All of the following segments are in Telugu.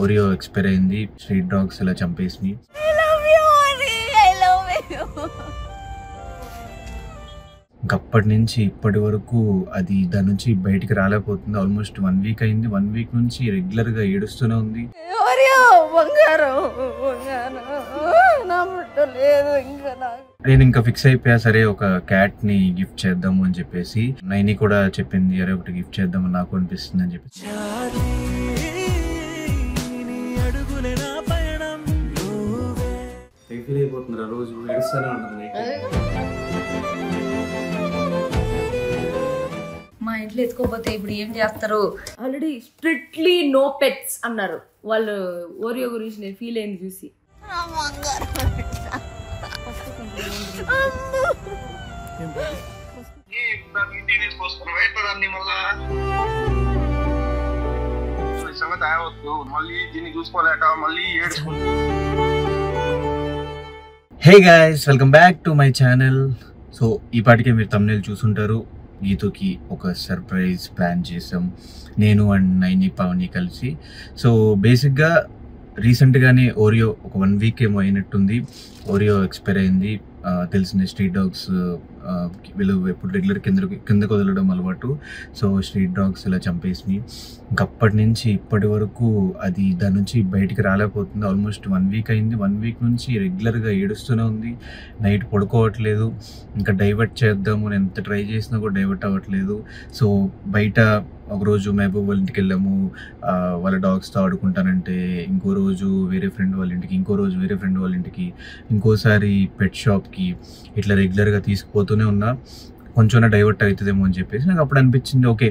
ఓరియో ఎక్స్పైర్ అయింది. స్ట్రీట్ డాగ్స్ ఇలా చంపేసి అప్పటి నుంచి ఇప్పటి వరకు అది దాని నుంచి బయటికి రాలేకపోతుంది. ఆల్మోస్ట్ 1 వీక్ అయింది. 1 వీక్ నుంచి రెగ్యులర్ గా ఏడుస్తూనే ఉంది. నేను ఇంకా ఫిక్స్ అయిపోయా, సరే ఒక క్యాట్ ని గిఫ్ట్ చేద్దాము అని చెప్పేసి. నైని కూడా చెప్పింది, అరే ఒకటి గిఫ్ట్ చేద్దాము నాకు అనిపిస్తుంది అని చెప్పేసి. రోజు ఏడుస్తూనే ఉంటుంది. మా ఇంట్లో ఎత్తుకోపోతే ఇప్పుడు ఏం చేస్తారు? ఆల్రెడీ స్ట్రిక్ట్లీ నో పెట్స్ అన్నారు వాళ్ళు. ఓరియో గురించి నేను ఫీల్ అయింది చూసి. Hey guys, welcome back to my channel. So ఈ పాటికే మీరు thumbnail చూసుంటారు. గీతూకి ఒక సర్ప్రైజ్ ప్లాన్ చేసాం నేను అండ్ నైని పావని కలిసి. సో బేసిక్గా రీసెంట్గానే ఓరియో ఒక 1 వీక్ ఏమో అయినట్టుంది. ఓరియో ఎక్స్పైర్ అయింది. తెలిసిందే, స్ట్రీట్ డాగ్స్ వీళ్ళు ఎప్పుడు రెగ్యులర్ కిందకు వదలడం అలవాటు. సో స్ట్రీట్ డాగ్స్ ఇలా చంపేసి అప్పటి నుంచి ఇప్పటి వరకు అది దాని నుంచి బయటికి రాలేకపోతుంది. ఆల్మోస్ట్ 1 వీక్ అయింది. 1 వీక్ నుంచి రెగ్యులర్గా ఏడుస్తూనే ఉంది. నైట్ పడుకోవట్లేదు. ఇంకా డైవర్ట్ చేద్దాము నేను ఎంత ట్రై చేసినా కూడా డైవర్ట్ అవ్వట్లేదు. సో బయట ఒకరోజు మహబూబ్ వాళ్ళ ఇంటికి వెళ్ళాము, వాళ్ళ డాగ్స్తో ఆడుకుంటానంటే. ఇంకో రోజు వేరే ఫ్రెండ్ వాళ్ళ ఇంటికి, ఇంకో రోజు వేరే ఫ్రెండ్ వాళ్ళ ఇంటికి, ఇంకోసారి పెట్ షాప్కి, ఇట్లా రెగ్యులర్గా తీసుకుపోతూనే ఉన్నా. కొంచెం డైవర్ట్ అవుతుందేమో అని చెప్పేసి నాకు అప్పుడు అనిపించింది, ఓకే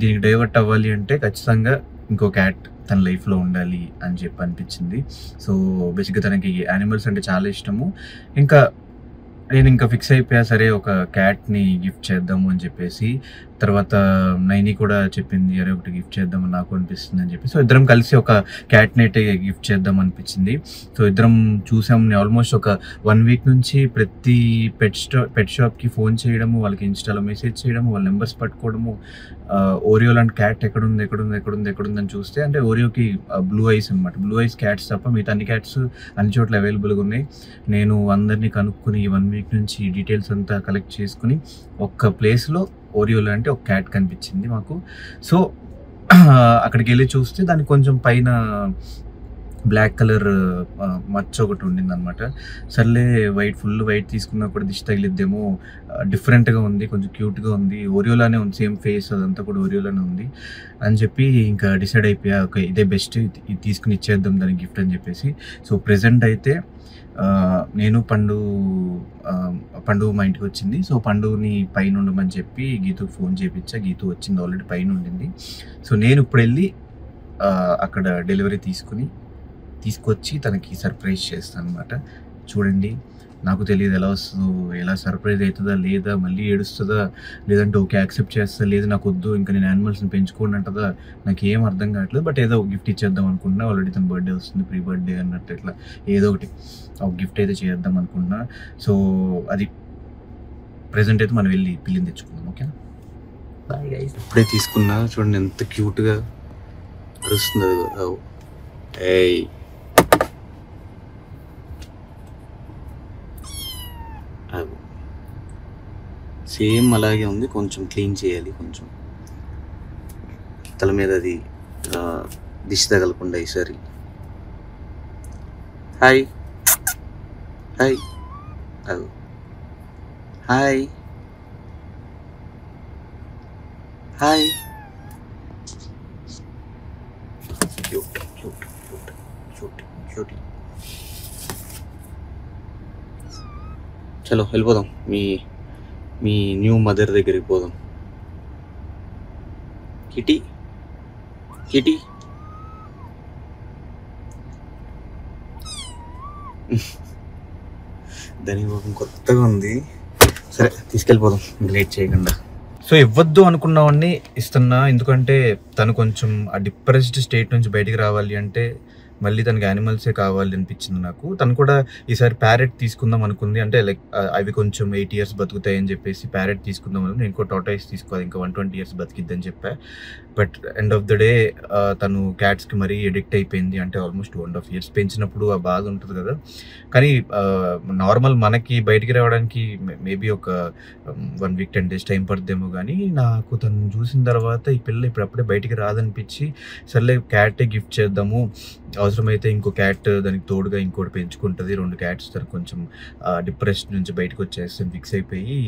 దీనికి డైవర్ట్ అవ్వాలి అంటే ఖచ్చితంగా ఇంకో క్యాట్ తన లైఫ్లో ఉండాలి అని చెప్పి అనిపించింది. సో బేసిక్గా తనకి యానిమల్స్ అంటే చాలా ఇష్టము. నేను ఇంకా ఫిక్స్ అయిపోయా, సరే ఒక క్యాట్ని గిఫ్ట్ చేద్దాము అని చెప్పేసి. తర్వాత నైని కూడా చెప్పింది, అరే ఒకటి గిఫ్ట్ చేద్దాము నాకు అనిపిస్తుంది అని చెప్పి. సో ఇద్దరం కలిసి ఒక క్యాట్ని అయితే గిఫ్ట్ చేద్దాం అనిపించింది. సో ఇద్దరం చూసాము. నేను ఆల్మోస్ట్ ఒక 1 వీక్ నుంచి ప్రతి పెట్ షాప్కి ఫోన్ చేయడము, వాళ్ళకి ఇన్స్టాలో మెసేజ్ చేయడము, వాళ్ళ నెంబర్స్ పట్టుకోవడము. ఓరియో లాంటి క్యాట్ ఎక్కడుందని చూస్తే, అంటే ఓరియోకి బ్లూ ఐస్ అనమాట. బ్లూ ఐస్ క్యాట్స్ తప్ప మిగతా అన్ని క్యాట్స్ అన్ని చోట్ల అవైలబుల్గా ఉన్నాయి. నేను అందరినీ కనుక్కొని 1 వీక్ నుంచి డీటెయిల్స్ అంతా కలెక్ట్ చేసుకుని ఒక్క ప్లేస్లో ఓరియో లాంటి ఒక క్యాట్ కనిపించింది మాకు. సో అక్కడికి వెళ్ళి చూస్తే దానికి కొంచెం పైన బ్లాక్ కలర్ మచ్చ ఒకటి ఉండింది అనమాట. సర్లే ఫుల్ వైట్ తీసుకున్నా కూడా దిష్టి తగిలిద్దేమో, డిఫరెంట్గా ఉంది, కొంచెం క్యూట్గా ఉంది, ఓరియోలానే ఉంది, సేమ్ ఫేస్ అదంతా కూడా ఓరియోలానే ఉంది అని చెప్పి ఇంకా డిసైడ్ అయిపోయా, ఓకే ఇదే బెస్ట్, ఇది తీసుకుని ఇచ్చేద్దాం దానికి గిఫ్ట్ అని చెప్పేసి. సో ప్రెజెంట్ అయితే నేను పండు మా ఇంటికి వచ్చింది. సో పండుని పైన ఉండమని చెప్పి గీతుకు ఫోన్ చేయించా. గీతు వచ్చింది, ఆల్రెడీ పైన ఉండింది. సో నేను ఇప్పుడు వెళ్ళి అక్కడ డెలివరీ తీసుకొచ్చి తనకి సర్ప్రైజ్ చేస్తాను అనమాట. చూడండి, నాకు తెలియదు ఎలా వస్తుందో, ఎలా సర్ప్రైజ్ అవుతుందా లేదా, మళ్ళీ ఏడుస్తుందా, లేదంటే ఓకే యాక్సెప్ట్ చేస్తా, లేదు నాకు వద్దు ఇంకా నేను యానిమల్స్ని పెంచుకోండి అంటదా, నాకు ఏం అర్థం కావట్లేదు. బట్ ఏదో గిఫ్ట్ ఇచ్చేద్దాం అనుకున్నా. ఆల్రెడీ తన బర్త్డే వస్తుంది, ప్రీ బర్త్డే అన్నట్టు, ఇట్లా ఏదో ఒకటి ఒక గిఫ్ట్ అయితే చేద్దాం అనుకున్నా. సో అది ప్రెజెంట్ అయితే మనం వెళ్ళి పిల్లిని తెచ్చుకుందాం. ఓకేనా, బాయ్ గైస్. ఇప్పుడే తీసుకున్నా, చూడండి ఎంత క్యూట్గా అరుస్తుంది. ఏయ్ సేమ్ అలాగే ఉంది, కొంచెం క్లీన్ చేయాలి, కొంచెం తల మీద అది దిష్టి తగలకుండా ఈసారి. Hi hi hi hi. Cute cute cute cute cute. చలో వెళ్ళిపోదాం, మీ న్యూ మదర్ దగ్గరికి పోదాం. కిటీ దాని పాపం కొత్తగా ఉంది. సరే తీసుకెళ్ళిపోదాం లేట్ చేయకుండా. సో ఇవ్వద్దు అనుకున్నవాడిని ఇస్తున్నా, ఎందుకంటే తను కొంచెం ఆ డిప్రెస్డ్ స్టేట్ నుంచి బయటికి రావాలి అంటే మళ్ళీ తనకి యానిమల్సే కావాలి అనిపించింది నాకు. తను కూడా ఈసారి ప్యారెట్ తీసుకుందాం అనుకుంది. అంటే లైక్ అవి కొంచెం 8 years బతుకుతాయని చెప్పేసి ప్యారెట్ తీసుకుందాం అనుకుని, నేను ఇంకో టాటాయిస్ తీసుకోవాలి, ఇంకా 120 years బతికిద్దని చెప్పా. But end of the day తను క్యాట్స్కి మరీ ఎడిక్ట్ అయిపోయింది. అంటే ఆల్మోస్ట్ 2.5 years పెంచినప్పుడు ఆ బాధ ఉంటుంది కదా. కానీ నార్మల్ మనకి బయటికి రావడానికి మేబీ ఒక 1 week 10 days టైం పడుతుందేమో. కానీ నాకు తను చూసిన తర్వాత ఈ పిల్ల ఇప్పుడప్పుడే బయటికి రాదనిపించి, సర్లే క్యాటే గిఫ్ట్ చేద్దాము, అవసరమైతే ఇంకో క్యాట్ దానికి తోడుగా ఇంకోటి పెంచుకుంటుంది, 2 cats తను కొంచెం డిప్రెషన్ నుంచి బయటకు వచ్చేసి ఫిక్స్ అయిపోయి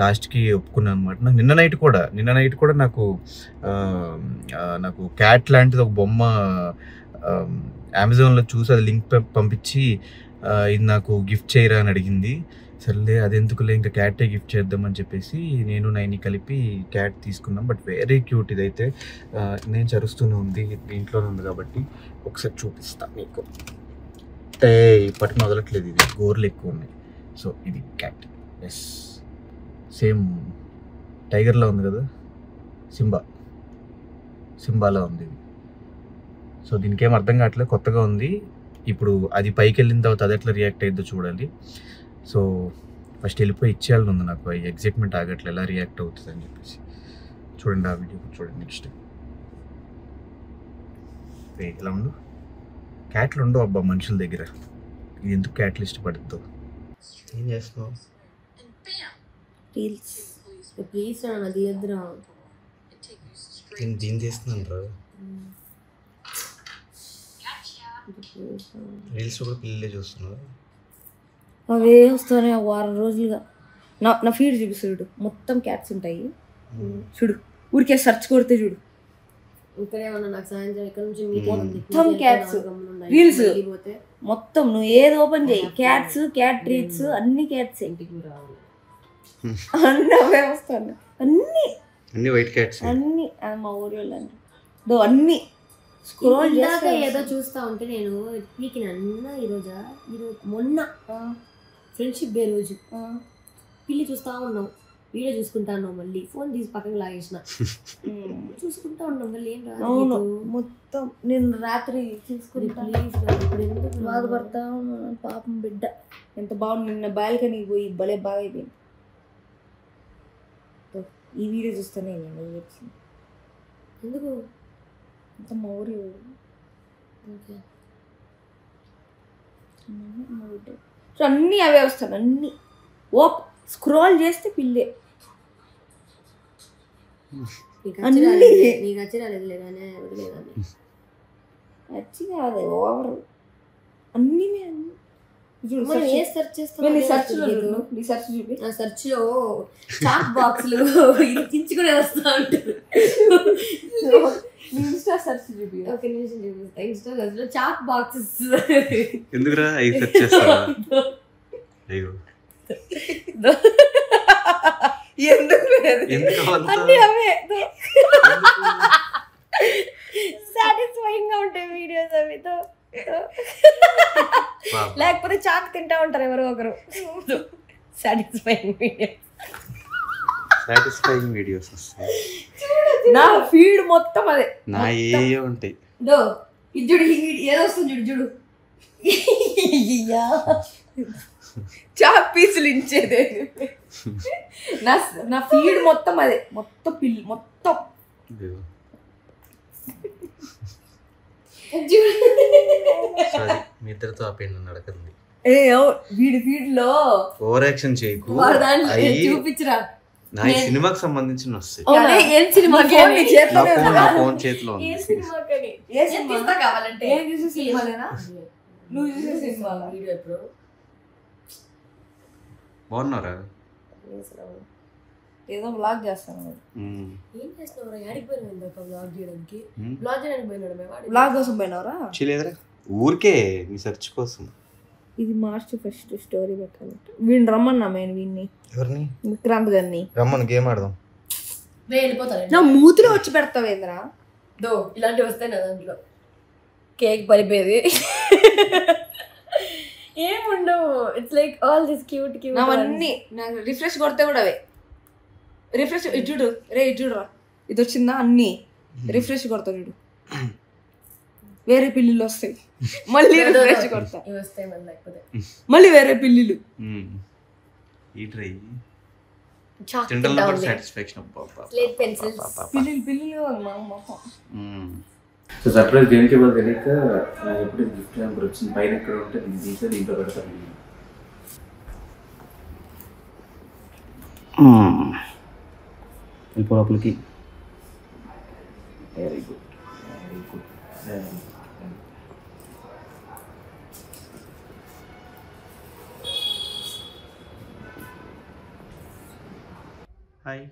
లాస్ట్కి ఒప్పుకున్నాను అనమాట. నాకు నిన్న నైట్ కూడా నాకు క్యాట్ లాంటిది ఒక బొమ్మ అమెజాన్లో చూసి అది లింక్ పంపించి ఇది నాకు గిఫ్ట్ చేయరా అని అడిగింది. సర్లే అదెందుకులే, ఇంకా క్యాటే గిఫ్ట్ చేద్దామని చెప్పేసి నేను నైని కలిపి క్యాట్ తీసుకున్నాం. But very cute. ఇదైతే నేను చరుస్తూనే ఉంది, ఇంట్లోనే ఉంది కాబట్టి ఒకసారి చూపిస్తాను మీకు. అంటే ఇప్పటికి వదలట్లేదు, ఇది గోర్లు ఎక్కువ ఉన్నాయి. సో ఇది క్యాట్. ఎస్, సేమ్ టైగర్లో ఉంది కదా, సింబాలో ఉంది ఇది. సో దీనికి ఏం అర్థం కావట్లేదు, కొత్తగా ఉంది. ఇప్పుడు అది పైకి వెళ్ళిన తర్వాత అది ఎట్లా రియాక్ట్ అయ్యిద్దో చూడాలి. సో ఫస్ట్ వెళ్ళిపోయి ఇచ్చేయాలని ఉంది నాకు. ఈ ఎగ్జైట్మెంట్ ఆగట్లేదు ఎలా రియాక్ట్ అవుతుంది అని చెప్పేసి. చూడండి ఆ వీడియో చూడండి. నెక్స్ట్ ఎలా ఉండు, క్యాట్లు ఉండవు అబ్బా మనుషుల దగ్గర. ఇది ఎందుకు క్యాట్లు ఇష్టపడుతుందో. ఏం చేస్తున్నావు? నేను దీన్ని చేస్తున్నాను రా. రీల్స్ కూడా పిల్లలే చూస్తున్నారు. అవే వస్తానే వారం రోజులుగా నా ఫీడ్ చూపిస్తాడు, మొత్తం క్యాట్స్ ఉంటాయి చూడు. ఊరికే సెర్చ్ కొడితే చూడు, ఇక్కడేమన్నా నాకు సాయంత్రం ఇక్కడ నుంచి మొత్తం క్యాట్స్ రీల్స్ మొత్తం. నువ్వు ఏది ఓపెన్ చేయి క్యాట్స్, క్యాట్ ట్రీట్స్, అన్ని క్యాట్స్. ఇంటికి రావాలి అన్ని అవే వస్తాను, అన్ని వైట్ క్యాట్స్, అన్ని మా ఊరి వాళ్ళు అన్ని స్క్రోల్ చేస్తాక ఏదో చూస్తా ఉంటే నేను పీకిన ఈరోజు మొన్న ఫ్రెండ్షిప్ డే రోజు పిల్లి చూస్తా ఉన్నాం, వీడియో చూసుకుంటా ఉన్నాం, మళ్ళీ ఫోన్ తీసి పక్కన లాగేసిన చూసుకుంటా ఉన్నాం. మళ్ళీ ఏం రాదు మొత్తం. నేను రాత్రి చూసుకుని బాధపడతా ఉన్నాను. పాపం బిడ్డ ఎంత బాగుంది. నిన్న బాల్కనీ పోయి భలే బాగా అయిపోయింది. ఈ వీడియో చూస్తేనే నేను వచ్చింది. ఎందుకు అంత మా ఊరి సో అన్నీ అవే వస్తాను, అన్నీ స్క్రోల్ చేస్తే పిల్లే. నీకు వచ్చి రాలేదు కానీ వచ్చి కాదు ఓవర్ అన్నీ సెర్చ్ లో చాక్ బాక్స్లు ఇచ్చుకునే వస్తా ఉంటారు. ఇన్స్టా సెర్చ్ చూపి ఒక నిమిషం చూపిస్తా. ఇన్స్టా సెర్చ్ లో చాక్ బాక్సెస్ ఎందుకురా అవి సెర్చ్ చేస్తావా? అయ్యో అన్నీ అవే సాటిస్ఫైయింగ్ గా ఉంటాయి వీడియోస్ అవితో. లేకపోతే చాక్ తింటా ఉంటారు ఎవరో ఒకరు. సాటిస్ఫైయింగ్ వీడియోస్ వస్తాయి. నా ఫీడ్ మొత్తం అదే, నా ఏ ఉంటాయి. ఇది చూడు, ఏదో వస్తుంది చూడు. చాక్ పీసులు ఇచ్చేదే. నా ఫీడ్ మొత్తం అదే, మొత్తం పిల్లి మొత్తం. మీ ఇద్దరితో ఆపేయండి నడకండి. వీడి ఫీడ్ లో ఓవర్ యాక్షన్ చేయకు, చూపించరా. నా సినిమాకి సంబంధించిన వస్తాయి. ఏం సినిమా? ఫోన్ చేతిలో ఉంది. కావాలంటే నువ్వు చూసే సినిమా వీడియో ఎప్పుడు బాగున్నారా? ఏదో బ్లాగ్ చేస్తాను. ఏం చేస్తున్నావు? యాడికి పోయినా బ్లాగ్ చేయడానికి? బ్లాగ్ చేయడానికి పోయినాడు. బ్లాగ్ కోసం పోయినావరా? చేయలేదురా, ఊరికే మీ సెర్చ్ కోసం. ఇది మార్చ్ ఫస్ట్ స్టోరీ పెట్టాలంటే వీడిని రమ్మన్నా. నేను వీడిని ఎవరిని? విక్రాంత్ గారిని రమ్మని గేమ్ ఆడదాం. వెళ్ళిపోతాను. నా మూతిలో వచ్చి పెడతావేంద్రా? ఇలాంటివి వస్తాయి నా దాంట్లో. కేక్ పడిపోయేది ఏముండవు. It's like all this cute cute అవన్నీ. నాకు రిఫ్రెష్ కొడితే కూడా అవే. రిఫ్రెష్ ఇటు చూడు రే, ఇటు చూడరా, ఇది వచ్చిందా? అన్నీ రిఫ్రెష్ కొడతా చూడు. వేరే పిల్లులు వస్తాయి, మళ్ళీ రిఫ్రెష్ కొడతా, ఇవి వస్తాయి మళ్ళీ లేకపోతే మళ్ళీ వేరే పిల్లులు. ఈ ట్రై చాక్ తింటల్లో కూడా సాటిస్ఫాక్షన్. స్లేట్ పెన్సిల్స్ పిల్లులు మొహం. సో సర్ప్రైజ్ దేనికి ఇవ్వాలి తెలియక ఎప్పుడు గిఫ్ట్ హ్యాంపర్ వచ్చింది పైన ఎక్కడ ఉంటే నేను తీసే దీంట్లో పెడతాను. వెళ్ళిపో లోపలికి. Very good very good very good. Hi.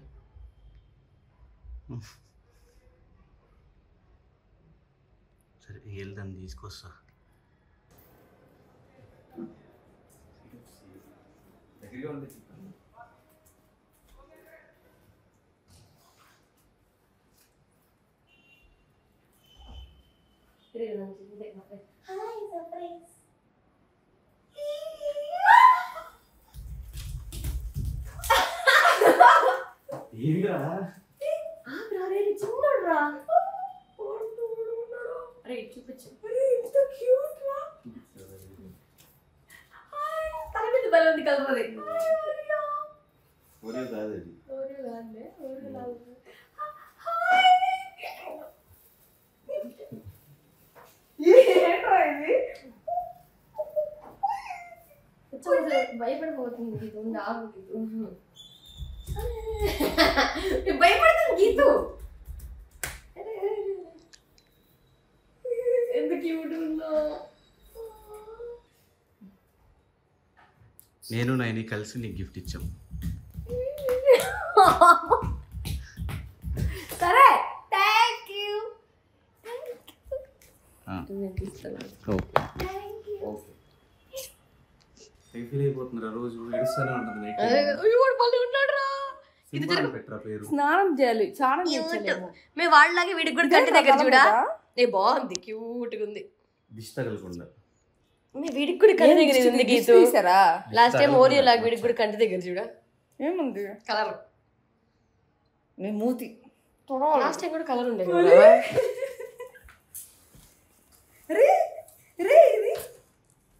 సరే వెళ్దాం, తీసుకొస్తా. దగ్గరగా ఉంది. ఏంద్రా చిన్నోడ్రా, అరే చూపించు. తల మీద బలం ఉంది కలపది. ఒరే కాదు అది. భయపడిపోతుంది గీతు, భయపడుతుంది గీతు. ఎంత క్యూట్ ఉందో. నేను నైని కలిసి నీకు గిఫ్ట్ ఇచ్చాం. సరే థ్యాంక్ యూ. ఫీల్ అయిపోతుందిరా, రోజు ఏడుస్తూనే ఉంటుంది. స్నానం చేయాలి, స్నానం చేయాలి. మేము వాళ్ళలాగే వీడికి కూడా కంటి దగ్గర చూడా. ఏ బాగుంది, క్యూట్ గా ఉంది. దిష్టి తగలకుండా వీడికి కూడా కంటి దగ్గర ఉంది గీతు. లాస్ట్ టైం ఓరియో లాగా వీడికి కూడా కంటి దగ్గర చూడా. ఏముంది కలర్ నీ మూతి. లాస్ట్ టైం కూడా కలర్ ఉండేది.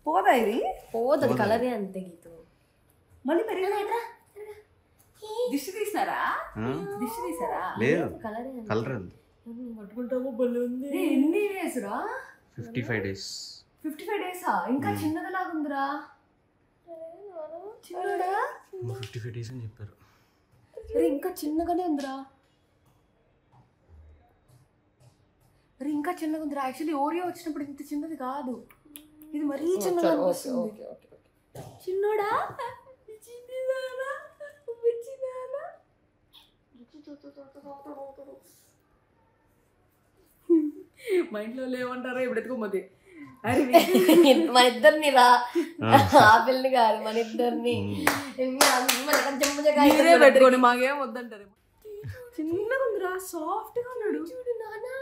పోదా ఇది? పోదు, కలరే అంతే గీతు. మళ్ళీ పెరిగినా దిష్టి తీసినారా? దిష్టి తీసారా? లేదు, కలరే కలర్ అంతే. పట్టుకుంటాము బల్లి ఉంది. ఎన్ని డేస్ రా? 55 days. 55 డేసా? ఇంకా చిన్నదిలాగా ఉందిరా. చిన్నడా? 55 days అని చెప్పారు. ఇంకా చిన్నగానే ఉందిరా. ఇంకా చిన్నగా ఉందిరా. యాక్చువల్లీ ఓరియో వచ్చినప్పుడు ఇంత చిన్నది కాదు, ఇది మరీ చిన్నగా అనిపిస్తుంది. చిన్నోడా? మా ఇంట్లో లేవంటారా ఇప్పుడు ఎత్తుకోమది. మన ఇద్దరిని రా, ఆపిల్ని కాదు మన ఇద్దరిని పెట్టుకోండి, మాకేం వద్దంటారు. చిన్నగా ఉందిరా, సాఫ్ట్ గా ఉన్నాడు. చూడు నానా,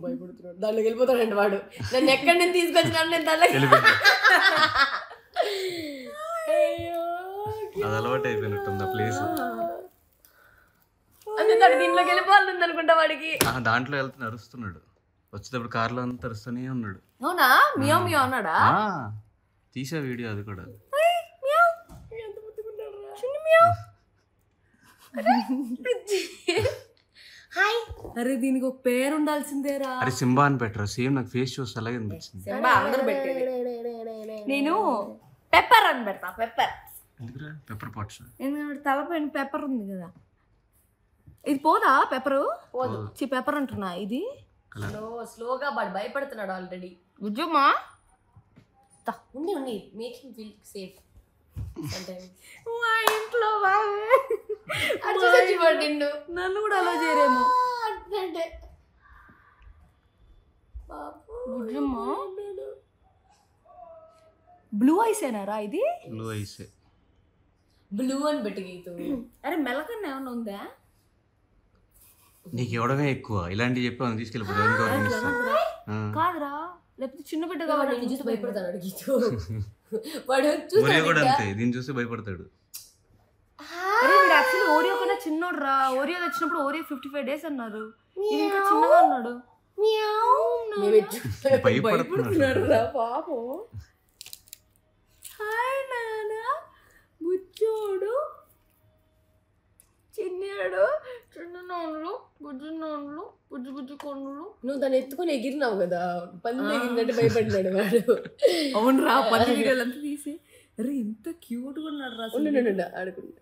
భయపడుతున్నాడు. దాంట్లోకి వెళ్ళిపోతాడండి వాడు. నన్ను ఎక్కడి నుంచి తీసుకొచ్చినాడు నేను దాంట్లోకి. అది అలవాటు అయిపోయినట్టుంది ప్లేస్. అంటే తను దీంట్లోకి వెళ్ళిపోవాలి అనుకుంటా వాడికి. దాంట్లో వెళ్తున్నా అరుస్తున్నాడు, వచ్చేటప్పుడు కార్లో అంతా అరుస్తూనే ఉన్నాడు. అవునా? మియో మియో అన్నాడా? తీసే వీడియో అది కూడా. హాయ్. అరే దీనికి ఒక పేరు ఉండాల్సిందేరా. అరే సింబా అని పెట్టరా, సేమ్ నాకు ఫేస్ చూస్తే అలాగే అనిపించింది. అందరూ పెట్టేది, నేను పెప్పర్ అని పెడతా. పెప్పర్ ఎందుకురా? Pepper Potts. ఎందుకంటే తలపైన పెప్పర్ ఉంది కదా. ఇది పోదా పెప్పరు? పోదు. పెప్పర్ అంటున్నా. ఇది స్లోగా వాడు భయపడుతున్నాడు ఆల్రెడీ. ఉజ్జమ్మా ఉంది ఉంది, మేక్ హిమ్ ఫీల్ సేఫ్. మా ఇంట్లో నిన్ను నన్ను కూడా అలా చేయరేమో అంటే. ఉజ్జమ్మా బ్లూ ఐస్ ఏనారా ఇది? Blue ice. బ్లూ అని పెట్టి గీతు. అరే మెలకన్నా ఏమన్నా ఉందా? నీకు ఇవ్వడమే ఎక్కువ, ఇలాంటివి చెప్పి తీసుకెళ్ళిపోతావు. కాదురా, లేకపోతే చిన్న బిడ్డ కాబట్టి చూసి భయపడతాడు గీతు. వాడు కూడా అంతే, దీన్ని చూసి భయపడతాడు. యాక్చువల్లీ ఓరియో కన్నా చిన్నోడు రా. ఓరియో వచ్చినప్పుడు ఓరియో 55 days అన్నారు, ఇది ఇంకా చిన్నగా అన్నాడు. భయపడుతున్నాడు రా పాపం. హాయ్ నాన్న బుచ్చోడు చిన్నాడు చిన్నోళ్ళు బుజ్జున్నోళ్ళు బుజ్జు బుజ్జు కొన్నులు. నువ్వు దాన్ని ఎత్తుకొని ఎగిరినావు కదా, పంది ఎగిరినట్టు భయపడినాడు వాడు. అవును రా పంది వీడియోలంతా తీసి అరే ఎంత క్యూట్ గా ఉన్నాడు రా. ఆడుకుంటా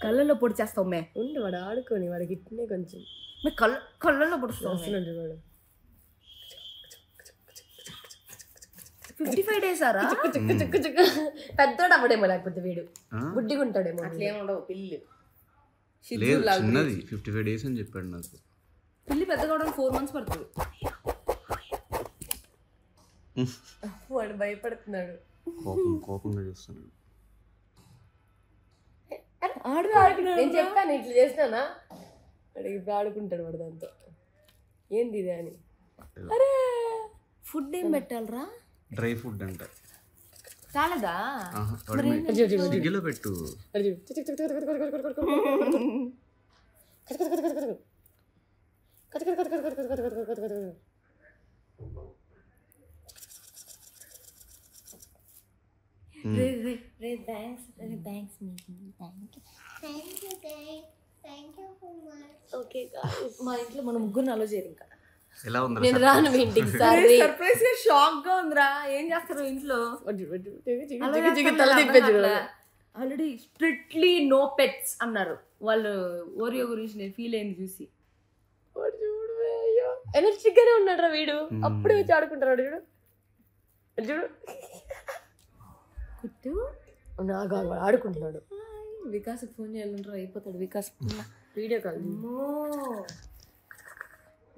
కళ్ళల్లో పొడి చేస్తావు మే. ఉండు వాడు ఆడుకొని వాడికి ఇట్నే కొంచెం కళ్ళల్లో పొడుస్తావు వాడు. 55 days ఆరా పెద్దోడు అవ్వడేమో, లేకపోతే వీడు గుడ్డిగా ఉంటాడేమో. అట్లా ఏముండవు పిల్లి చిన్నది 55 days అని చెప్పాడు నాకు. పిల్లి పెద్దగా 4 months పడుతుంది. వాడు భయపడుతున్నాడు, కోపంగా చూస్తున్నాడు. నేను చెప్తాను ఇట్లా చేసినానా వాడికి ఇప్పుడు ఆడుకుంటాడు వాడు దాంతో. ఏంది ఇది అని. అరే ఫుడ్ ఏం పెట్టాలరా? డ్రై ఫుడ్ అంట. చాలదా? జిగిలో పెట్టు. మా ఇంట్లో మనం ముగ్గురు అలో చేయరు ఇంకా. ఎలా ఉంది? నేను రాను మీ ఇంటికి. సర్ప్రైజ్ గా షాక్ గా ఉందిరా. ఏం చేస్తారు ఇంట్లో? ఆల్రెడీ స్ట్రిక్ట్లీ నో పెట్స్ అన్నారు వాళ్ళు. ఓరియో గురించి నేను ఫీల్ అయింది చూసి. ఎనర్జిక్ గానే ఉన్నాడు రా వీడు. అప్పుడే వచ్చి ఆడుకుంటాడు చూడు చూడు. కుట్టు నాకు ఆడుకుంటున్నాడు. వికాస్ ఫోన్ చేయాలంటారు అయిపోతాడు. Vikas video call.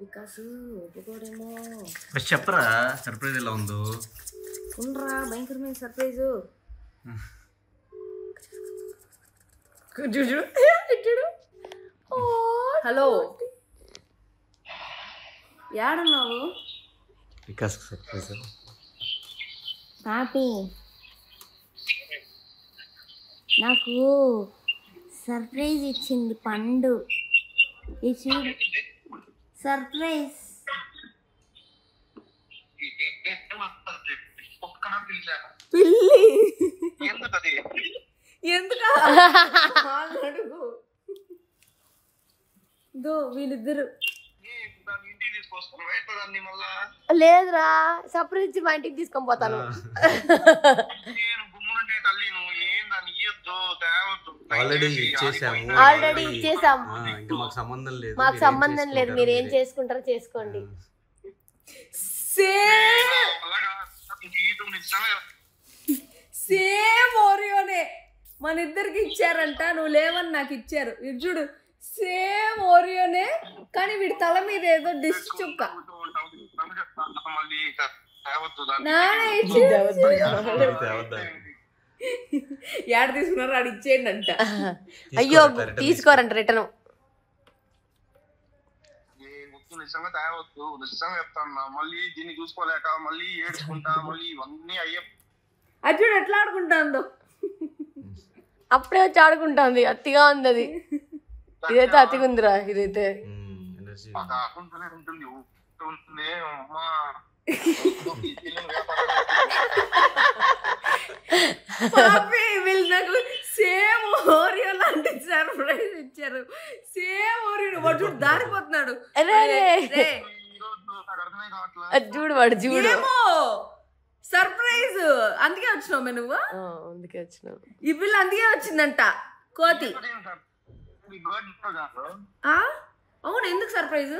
వికాస్ ఒప్పుకోడేమో. చెప్పరా సర్ప్రైజ్ ఎలా ఉందో. ఉండరా భయంకరమైన సర్ప్రైజ్. చూడు. హలో ఏడున్నావు? వికాస్ సర్ప్రైజ్. పాపి నాకు సర్ప్రైజ్ ఇచ్చింది పండు. ఇచ్చింది సర్ప్రైజ్. పిల్లి ఎందుకు వీళ్ళిద్దరు లేదురా సర్ప్రైజ్ ఇచ్చి మా ఇంటికి తీసుకొని పోతాను. ఆల్రెడీ ఇచ్చేసాము. ఇంకా మాకు సంబంధం లేదు. మాకు సంబంధం లేదు, మీరు ఏం చేసుకుంటారో చేసుకోండి. సేమ్ ఓరియోనే మన ఇద్దరికి ఇచ్చారంట. నువ్వు లేవని నాకు ఇచ్చారు. ఇది చూడు సేమ్ ఓరియోనే, కానీ వీడి తల మీద ఏదో డిష్ చుక్క. ఏడ తీసుకున్నారు ఆడు ఇచ్చేయండి అంట. అయ్యో తీసుకోరంట రిటర్న్. నిజంగా తేవద్దు, నిజంగా చెప్తాను. మళ్ళీ దీన్ని చూసుకోలేక మళ్ళీ ఏడ్చుకుంటా మళ్ళీ ఇవన్నీ అయ్యే. అది చూడు ఎట్లా ఆడుకుంటాందో. అప్పుడే వచ్చి ఆడుకుంటాంది. అతిగా ఉంది అది. ఇదైతే అతిగా ఉందిరా. ఇదైతే ఉంటుంది ఉంటుంది అమ్మా. వీళ్ళు నాకు సేమ్ ఓరియో లాంటి సర్ప్రైజ్ ఇచ్చారు. సేమ్ ఓరియో వాడు చూడు దారిపోతున్నాడు. చూడు వాడు చూడు. సర్ప్రైజ్ అందుకే వచ్చినావు నువ్వు. అందుకే వచ్చినావు. ఈ పిల్ల అందుకే వచ్చిందంట కోతి. అవును ఎందుకు సర్ప్రైజ్?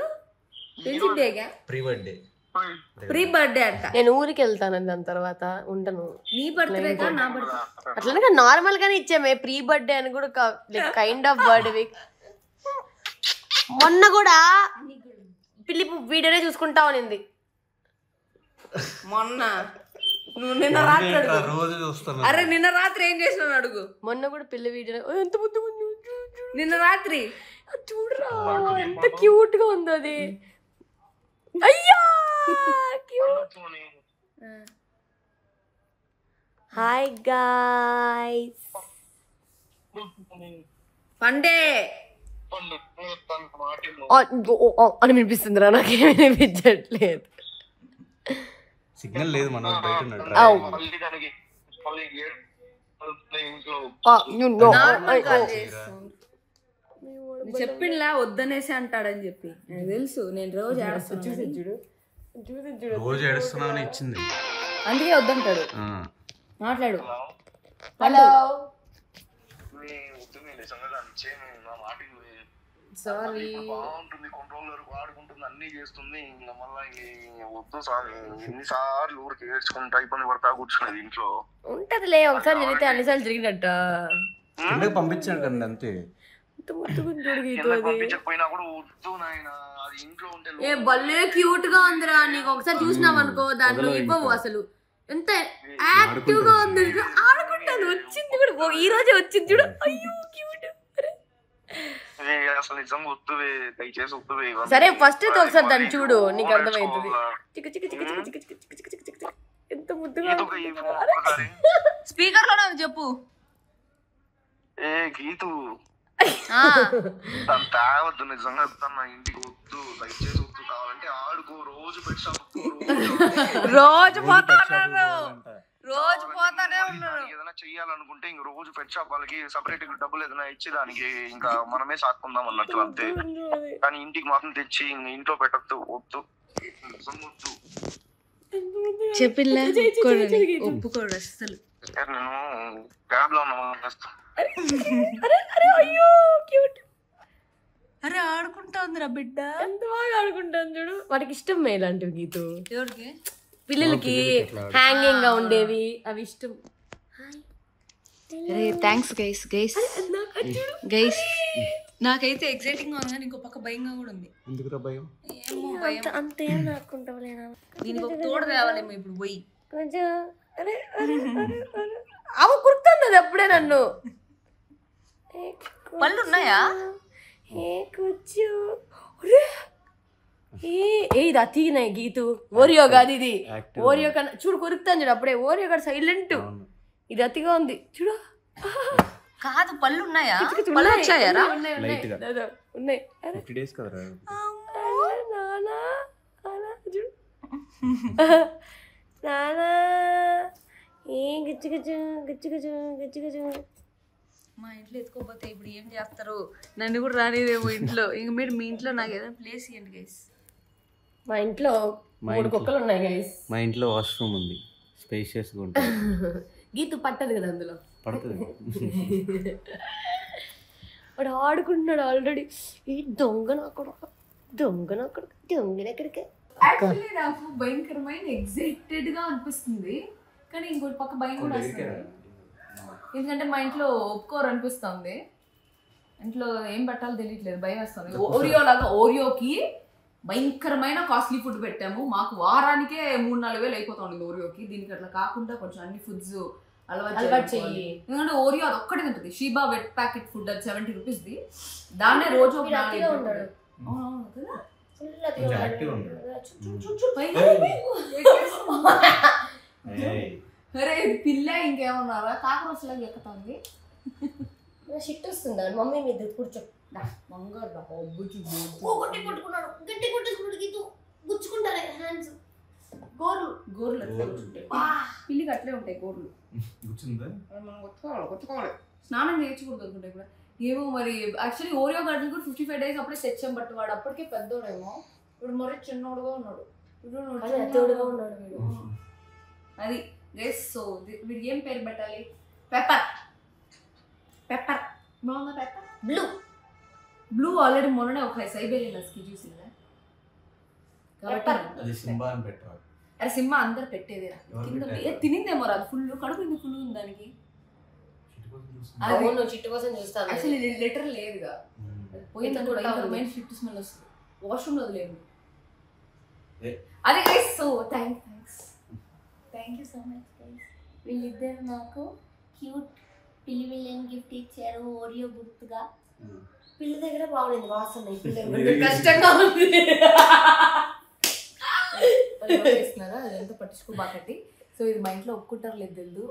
ప్రీ బర్త్డే అంట. నేను ఊరికి వెళ్తాను దాని తర్వాత ఉండను. నీ బర్త్డే నా బర్త్డే అట్లనే నార్మల్ గానే ఇచ్చామే. ప్రీ బర్త్డే అని కూడా కైండ్ ఆఫ్ బర్త్డే. మొన్న కూడా పిల్లి వీడియోనే చూసుకుంటా ఉన్నింది. మొన్న నువ్వు నిన్న రాత్రి అరే నిన్న రాత్రి ఏం చేసినావు అడుగు. మొన్న కూడా పిల్లి వీడియో ఎంత ముద్దు నిన్న రాత్రి చూడరా ఎంత క్యూట్ గా ఉందో అది. అయ్యా హాయ్ గాయ్స్. పండే పండు మాటిల్లు అని వినిపిస్తుందిరా, నాకేమి వినిపించట్లేదు. సిగ్నల్ లేదు, మన బయట ఉన్నాడు. మళ్ళీ దానికి మళ్ళీ ఇంట్లో చెప్పిండ్లా వద్దనేసి అంటాడని చెప్పి నాకు తెలుసు. నేను రోజు ఏడుస్తాను, రోజు ఏడుస్తున్నామని ఇచ్చింది, అందుకే వద్దంటాడు. మాట్లాడు. Hello sorry. బాగుంటుంది, కంట్రోలర్ వాడుకుంటుంది, అన్ని చేస్తుంది. ఇంకా మళ్ళీ వద్దు సార్, ఎన్నిసార్లు ఊరికి ఏడ్చుకుంటా ఇబ్బంది పడతా కూర్చున్నది ఇంట్లో. ఉంటదిలే, ఒకసారి జరిగితే అన్నిసార్లు జరిగినట్ట. కిందకి పంపించాడు కదా అంతే. పంపించకపోయినా కూడా వద్దు నాయన, అది ఇంట్లో ఉంటే ఏ భలే క్యూట్ గా ఉందిరా. నీకు ఒకసారి చూసినావు అనుకో, దాంట్లో ఇవ్వవు అసలు. ఎంత యాక్టివ్ గా ఉంది, ఆడుకుంటాను. వచ్చింది కూడా ఈ రోజే వచ్చింది చూడు. అయ్యో క్యూట్. అసలు నిజంగా వద్దువే, దయచేసి వద్దువే. సరే ఫస్ట్ అయితే ఒకసారి దాన్ని చూడు, నీకు అర్థమవుతుంది. ఎంత ముద్దుగా స్పీకర్ లో చెప్పు. ఏ గీతు దాన్ని తేవద్దు, నిజంగా చెప్తాను. నా ఇంటికి వద్దు, దయచేసి వద్దు. కావాలంటే ఆడుకో, రోజు పెట్టి రోజు పోతానే ఉన్నాడు. ఏదైనా చెయ్యాలనుకుంటే ఇంక రోజు పెట్ షాప్ వాళ్ళకి సపరేట్ డబ్బులు ఏదైనా ఇచ్చి దానికి ఇంకా మనమే సాక్కుందాం అన్నట్టు అంతే. కానీ ఇంటికి మాత్రం తెచ్చి ఇంట్లో పెట్టద్దు, వద్దు, వద్దు. చెప్పిల్లా ఒప్పుకోడు అసలు. నేను క్యాబ్ లో ఉన్నా. అరే ఆడుకుంటా ఉందిరా బిడ్డ, ఎంత బాగా ఆడుకుంటాను చూడు. వాడికి ఇష్టం ఇలాంటివి గీతు. ఎవరికి? పిల్లలకి హ్యాంగింగ్ గా ఉండేవి, అవి ఇష్టం. అరే థ్యాంక్స్ గైస్. నాకైతే ఎక్సైటింగ్ గా ఉంది, కానీ ఇంకో పక్క భయంగా కూడా ఉంది. ఎందుకు భయం? ఏమో భయం. అంతేం నాకుంటావులేనా, దీనికి ఒక తోడు తేవాలేమో ఇప్పుడు పోయి. కొంచెం అవ కుర్తున్నది అప్పుడే నన్ను. పళ్ళు ఉన్నాయా? ఇది అతికినాయి గీతు. ఓరియో కాదు ఇది, ఓరియో కన్నా చూడు కొరుకుతాను చూడు. అప్పుడే ఓరియో కాదు సైలెంట్, ఇది అతిగా ఉంది చూడు. కాదు పళ్ళు ఉన్నాయా? పళ్ళు వచ్చాయారా? ఉన్నాయి. నానా ఏం గిచ్చు గిచ్చు గిచ్చు గిచ్చు గిచ్చు గిచ్చు. మా ఇంట్లో ఎత్తుకోపోతే ఇప్పుడు ఏం చేస్తారు? నన్ను కూడా రానిదేమో ఇంట్లో. ఇంక మీరు మీ ఇంట్లో నాకు ఏదైనా ప్లేస్ ఇవ్వండి గైస్. మా ఇంట్లో 3 కుక్కలు ఉన్నాయి గైస్. మా ఇంట్లో వాష్రూమ్ ఉంది, స్పేషియస్ గా ఉంటుంది. గీతు పట్టదు కదా అందులో, పడుతుంది. వాడు ఆడుకుంటున్నాడు ఆల్రెడీ. ఈ దొంగన ఎక్కడికే. యాక్చువల్లీ నాకు భయంకరమైన ఎగ్జైటెడ్ గా అనిపిస్తుంది, కానీ ఇంకోటి పక్క భయం కూడా వస్తుంది. ఎందుకంటే మా ఇంట్లో ఒప్పుకోరు అనిపిస్తుంది. ఇంట్లో ఏం పెట్టాలో తెలియట్లేదు, భయం వేస్తుంది. ఓరియో లాగా ఓరియోకి భయంకరమైన కాస్ట్లీ ఫుడ్ పెట్టాము. మాకు వారానికే 3-4 వేలు అయిపోతుంది ఓరియోకి. దీనికి అట్లా కాకుండా కొంచెం అన్ని ఫుడ్స్ అలవాటు చెయ్యి. ఎందుకంటే ఓరియో అది ఒక్కటే ఉంటుంది. షీబా వెట్ ప్యాకెట్ ఫుడ్ అది 70 రూపీస్ది. దాన్నే రోజు అరే పిల్ల ఇంకేమన్నారా? కాకరొచ్చలాగా ఎక్కుతుంది. షిట్ వస్తుందా మమ్మీ మీద కూర్చో. గుచ్చుకుంటారు హ్యాండ్స్. గోర్లు అట్లే ఉంటాయి, పిల్లికి అట్లే ఉంటాయి గోర్లు. మనం కొట్టుకోవాలి. స్నానం చేయకూడదు అనుకుంటే కూడా ఏమో మరి. యాక్చువల్లీ ఓరియో గార్డెన్ కూడా 55 days అప్పుడే తెచ్చాం. బట్ వాడు అప్పటికే పెద్దోడేమో, ఇప్పుడు మరి చిన్నోడుగా ఉన్నాడు. అది గైస్. సో వీడికి ఏం పేరు పెట్టాలి? పెప్పర్ బాగుందా? పెప్పర్ బ్లూ ఆల్రెడీ మొన్ననే ఒక సైబేరియన్ హస్కీ చూసిందా? అరే సింహ అందరు పెట్టేది కింద తినిందేమో రా, ఫుల్ కడుపు ఫుల్ ఉంది దానికి. చిట్టు కోసం చూస్తాను. యాక్చువల్లీ లెటర్ లేదుగా, పోయింది కూడా. మెయిన్ షిట్ స్మెల్ వస్తుంది, వాష్రూమ్ లో లేదు అది guys. So thank you so much guys. వీళ్ళిద్దరు నాకు క్యూట్ పిల్లిని గిఫ్ట్ ఇచ్చారు ఓరియో గుర్తుగా. పిల్ల దగ్గర బాగుంది వాసన. కష్టంగా ఉంది చేస్తున్నారా, అదంతా పట్టించుకోబాకండి. సో ఇది మా ఇంట్లో ఒప్పుకుంటారు లేదు తెలియదు.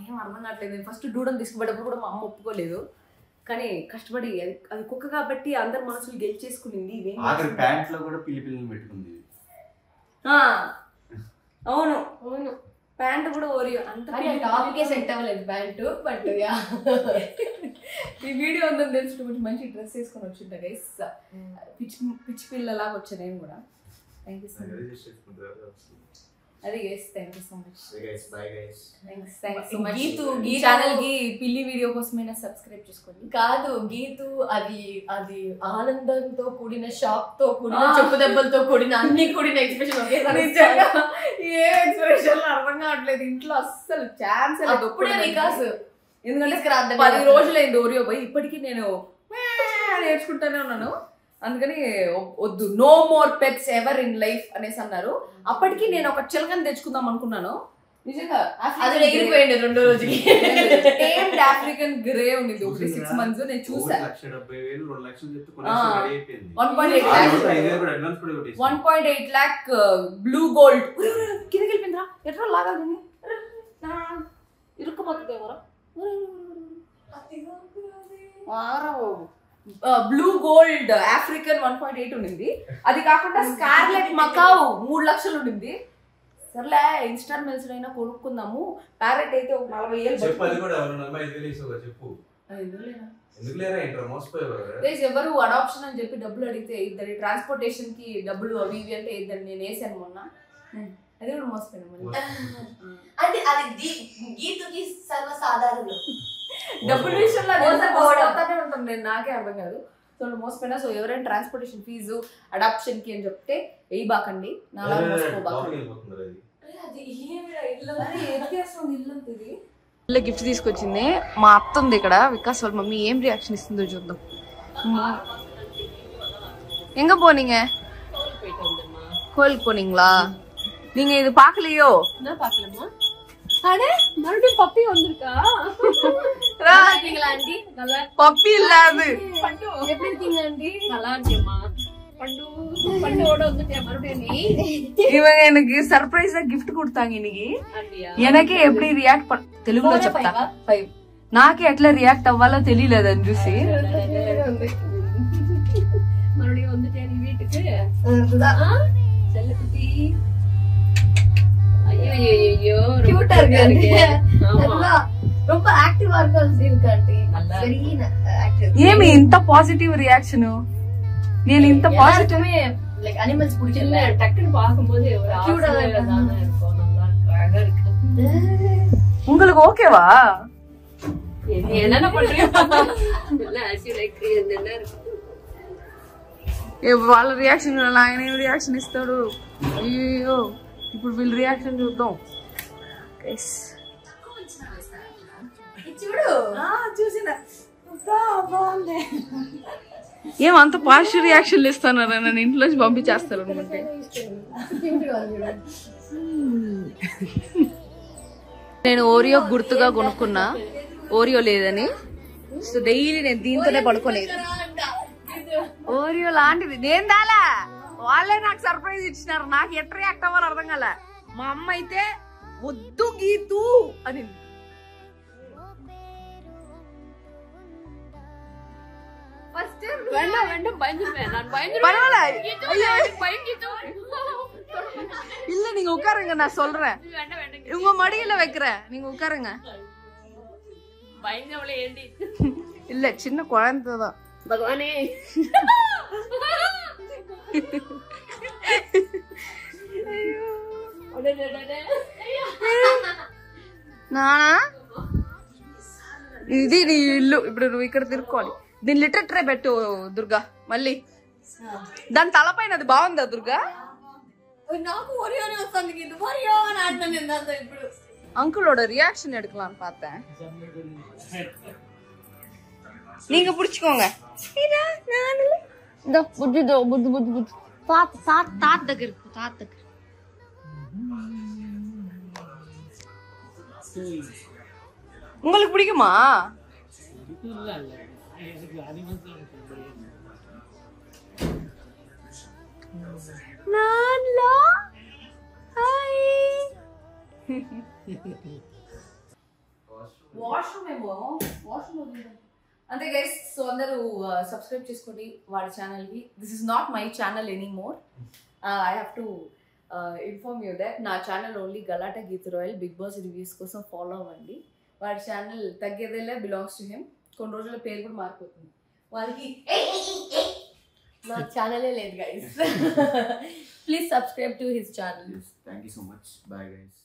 ఏం అర్థం కావట్లేదు. ఫస్ట్ డూడని తీసుకుపోయేటప్పుడు కూడా మా అమ్మ ఒప్పుకోలేదు, కానీ కష్టపడి అది కుక్క కాబట్టి అందరి మనసులు గెలిచేసుకునింది. ప్యాంట్ లో కూడా పిల్లిని పెట్టుకుంది. అవును అవును, ప్యాంట్ కూడా ఓరియో అంత టాపికే సెట్ అవ్వలేదు ప్యాంటు. బట్ ఈ వీడియో ఉందని తెలుసు కొంచెం మంచి డ్రెస్ వేసుకొని వచ్చింటా గైస్. పిచ్చి పిల్లలాగా వచ్చా నేను కూడా. Thank you so much. అది guys, thank you so much. Geetu channel కి పిల్లి వీడియో కోసమైనా సబ్స్క్రైబ్ చేసుకోండి. కాదు గీతు, అది అది ఆనందంతో కూడిన షాక్ తో కూడిన చెప్పు దెబ్బలతో కూడిన అన్ని కూడిన ఎక్స్ప్రెషన్ ఒకేసారి. ఏ ఎక్స్ప్రెషన్ అర్థం కావట్లేదు ఇంట్లో అస్సలు ఛాన్స్ లేదు. అప్పుడే వికాస్ ఎందుకంటే 10 రోజులైంది ఓరియో పోయి, ఇప్పటికీ నేను నేర్చుకుంటానే ఉన్నాను. అందుకని వద్దు, no more pets ever in life అనేసి అన్నారు. అప్పటికి నేను ఒక చిలకని తెచ్చుకుందాం అనుకున్నాను. నిజంగా ఎగిరిపోయింది 2 రోజుకి. ఆఫ్రికన్ గ్రే ఉండింది ఒకటి 6 months. నేను చూసా 1.8 lakh బ్లూ గోల్డ్. కిందకి వెళ్ళిపోయిందిరా, ఎట్లా లాగాలి ఇరుక్కుపోతుంది ఎవరో. బ్లూ గోల్డ్ ఆఫ్రికన్ 1.8 ఉండింది. అది కాకుండా స్కార్లెట్ మకావ్ 3 లక్షలు ఉండింది. సర్లే ఇన్స్టాల్మెంట్స్ అయినా కొనుక్కుందాము. ప్యారెట్ అయితే ఒక 40,000. ఎవరు అడాప్షన్ అని చెప్పి డబ్బులు అడిగితే ఇద్దరి ట్రాన్స్పోర్టేషన్ కి డబ్బులు అవి ఇవి అంటే ఇద్దరు నేను వేసాను మొన్న. అది కూడా మోసపోయినా. అంటే అది గీతుకి సర్వసాధారణం. డబ్బుల విషయంలో ఉంటాను నేను, నాకే అర్థం కాదు. సో మోసపోయినా. సో ఎవరైనా ట్రాన్స్పోర్టేషన్ ఫీజు అడాప్షన్ కి అని చెప్తే వేయబాకండి, నాలా మోసపోబాకండి. ఇల్లు గిఫ్ట్ తీసుకొచ్చింది మా అత్త ఉంది ఇక్కడ. వికాస్ వాళ్ళ మమ్మీ ఏం రియాక్షన్ ఇస్తుందో చూద్దాం. எங்க போனீங்க? கோயிலுக்கு போனீங்களா? நீங்க இது பாக்கலையோ? என்ன பாக்கலமா? அட மறுபடியும் பப்பி வந்திருக்கா? இருக்கீங்களா ஆண்டி? நல்லா பப்பி இல்ல அது. பண்டு எப்படி இருக்கீங்க ஆண்டி? நல்லா இருக்கேம்மா. பண்டோட வந்துட்டேன் மறுபடியும் நீ. இவங்க எனக்கு சர்ப்ரைஸா கிஃப்ட் கொடுத்தாங்க இன்னைக்கு. எனக்கே எப்படி రియాక్ట్ తెలుగులో చెప్తా. 5 నాకే ఎట్లా రియాక్ట్ అవ్వాలో తెలియలేదు అని చూసి. மறுபடியும் வந்துட்டேன் நீ வீட்டுக்கு. செல்லக்குட்டி. ஐயோ கியூட்டா இருக்கு. ஆமா ரொம்ப ஆக்டிவா இருக்கு ஆண்டி. Very active. ఏమి ఇంత పాజిటివ్ రియాక్షన్? నేను ఇంత పాజిటివ్ லைக் அனிமல்ஸ் பிடிச்சல டக்குன்னு பாக்கும்போது ஒரு கியூட்டா இருக்கும். நல்லா அழகா இருக்கு. உங்களுக்கு ஓகேவா? என்னென்ன பண்றீங்க? இல்ல ஆக்சுவலி லைக் என்ன இருக்கு. వాళ్ళ రియాక్షన్ ఆయన ఏం రియాక్షన్ ఇస్తాడు. అయ్యో ఇప్పుడు వీళ్ళ రియాక్షన్ చూద్దాం. చూడు చూసిన ఏమంత పాజిటివ్ రియాక్షన్లు ఇస్తాను. నన్ను ఇంట్లోంచి పంపించేస్తారు అనుకుంటే. నేను ఓరియో గుర్తుగా కొనుక్కున్నా, ఓరియో లేదని. సో డైలీ నేను దీంతోనే పడుకోలేదు. ఓరియో లాంటిది నేను దాలా, వాళ్ళే నాకు సర్ప్రైజ్ ఇచ్చినారు. నాకు ఎట్ రియాక్ట్ అవ్వాలో అర్థం కాల. మా అమ్మ అయితే వద్దు గీతు అని. ஃபர்ஸ்ட் வேண்டாம் பயந்துட்டேன் நான். இல்ல நீங்க உட்காருங்க, நான் சொல்றேன். உங்க மடியில வைக்கிறேன், நீங்க உட்காருங்க. பயந்தவளே ஏண்டி? இல்ல சின்ன குழந்தைதான். பகவானே నానా ఇది నీ ఇల్లు. ఇప్పుడు నువ్వు ఇక్కడ తిరుక్కోవాలి. దీని లిటర్ ట్రే పెట్టు దుర్గా. మళ్ళీ దాని తలపైన అది బాగుందా దుర్గా? నాకు ఒరియోనే వస్తుంది. ఇది ఒరియో అని ఆడతాను నేను. ఇప్పుడు அங்கிளோட ரியாக்ஷன் எடுக்கலாம்னு பார்த்தேன். நீங்க புடிச்சுக்கோங்க. இதோ புத்தி தோ புத்தி புத்தி புத்தி தாத் దగ్గర తాత దగ్గర. உங்களுக்கு பிடிக்குமா? వాష్రూమ్ ఏమో వాష్రూమ్ అంతే గైస్. సో అందరూ సబ్స్క్రైబ్ చేసుకోండి వాడి ఛానల్కి. This is not my channel anymore. I have to inform you that నా ఛానల్ ఓన్లీ గలాటా గీత రాయల్ బిగ్ బాస్ రివ్యూస్ కోసం ఫాలో అవ్వండి. వాడి ఛానల్ తగ్గేదేలా బిలాంగ్స్ టు హిమ్. కొన్ని రోజుల పేరు కూడా మారిపోతుంది వాళ్ళకి. నా ఛానలే లేదు guys. Please subscribe to his channel. Thank you so much. Bye guys.